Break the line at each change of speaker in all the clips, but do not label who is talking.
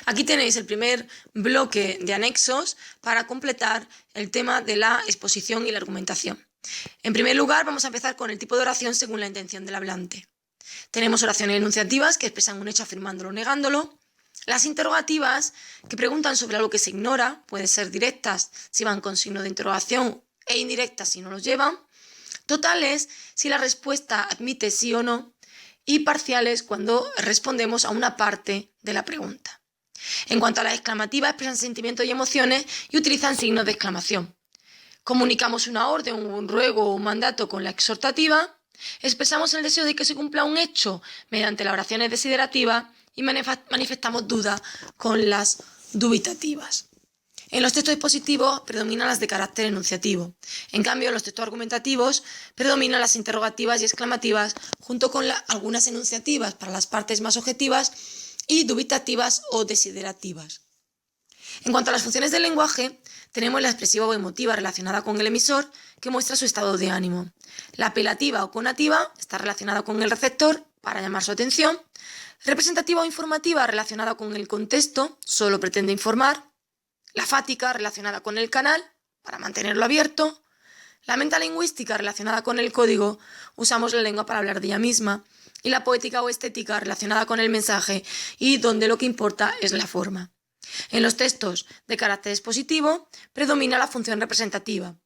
Aquí tenéis el primer bloque de anexos para completar el tema de la exposición y la argumentación. En primer lugar, vamos a empezar con el tipo de oración según la intención del hablante. Tenemos oraciones enunciativas que expresan un hecho afirmándolo o negándolo. Las interrogativas, que preguntan sobre algo que se ignora, pueden ser directas si van con signo de interrogación e indirectas si no los llevan. Totales si la respuesta admite sí o no. Y parciales cuando respondemos a una parte de la pregunta. En cuanto a las exclamativas, expresan sentimientos y emociones y utilizan signos de exclamación. Comunicamos una orden, un ruego o un mandato con la exhortativa. Expresamos el deseo de que se cumpla un hecho mediante las oraciones desiderativas y manifestamos dudas con las dubitativas. En los textos expositivos predominan las de carácter enunciativo. En cambio, en los textos argumentativos predominan las interrogativas y exclamativas junto con algunas enunciativas para las partes más objetivas y dubitativas o desiderativas. En cuanto a las funciones del lenguaje, tenemos la expresiva o emotiva relacionada con el emisor, que muestra su estado de ánimo. La apelativa o conativa está relacionada con el receptor, para llamar su atención. Representativa o informativa relacionada con el contexto, solo pretende informar. La fática relacionada con el canal, para mantenerlo abierto. La metalingüística relacionada con el código, usamos la lengua para hablar de ella misma. Y la poética o estética relacionada con el mensaje y donde lo que importa es la forma. En los textos de carácter expositivo predomina la función representativa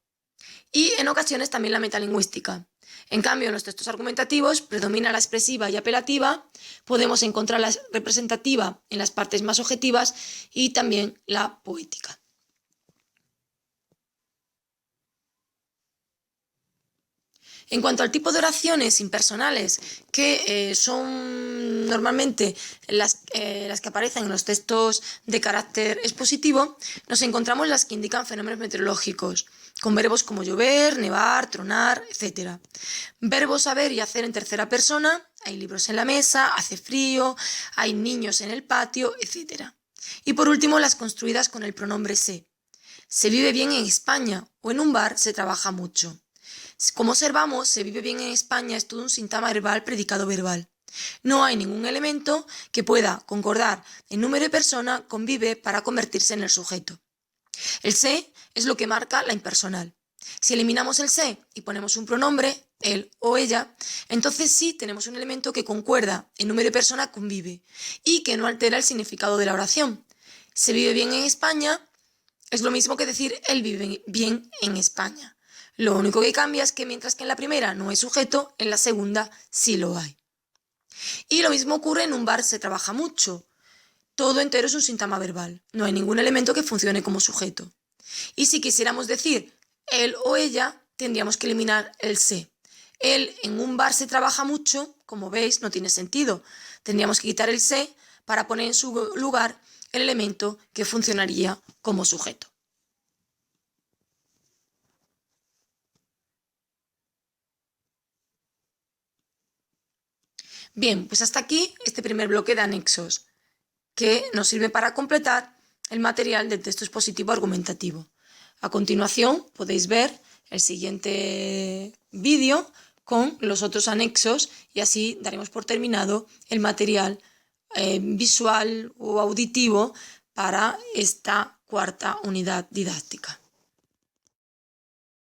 y en ocasiones también la metalingüística. En cambio, en los textos argumentativos predomina la expresiva y apelativa, podemos encontrar la representativa en las partes más objetivas y también la poética. En cuanto al tipo de oraciones impersonales, que son normalmente las que aparecen en los textos de carácter expositivo, nos encontramos las que indican fenómenos meteorológicos, con verbos como llover, nevar, tronar, etc. Verbos saber y hacer en tercera persona, hay libros en la mesa, hace frío, hay niños en el patio, etc. Y por último, las construidas con el pronombre se. Se vive bien en España o en un bar se trabaja mucho. Como observamos, se vive bien en España es todo un sintagma verbal predicado verbal. No hay ningún elemento que pueda concordar en número y persona con vive para convertirse en el sujeto. El se es lo que marca la impersonal. Si eliminamos el se y ponemos un pronombre, él o ella, entonces sí tenemos un elemento que concuerda en número y persona con vive y que no altera el significado de la oración. Se vive bien en España es lo mismo que decir él vive bien en España. Lo único que cambia es que mientras que en la primera no hay sujeto, en la segunda sí lo hay. Y lo mismo ocurre en un bar se trabaja mucho. Todo entero es un sintagma verbal. No hay ningún elemento que funcione como sujeto. Y si quisiéramos decir él o ella, tendríamos que eliminar el se. Él en un bar se trabaja mucho, como veis, no tiene sentido. Tendríamos que quitar el se para poner en su lugar el elemento que funcionaría como sujeto. Bien, pues hasta aquí este primer bloque de anexos, que nos sirve para completar el material del texto expositivo argumentativo. A continuación podéis ver el siguiente vídeo con los otros anexos y así daremos por terminado el material visual o auditivo para esta cuarta unidad didáctica.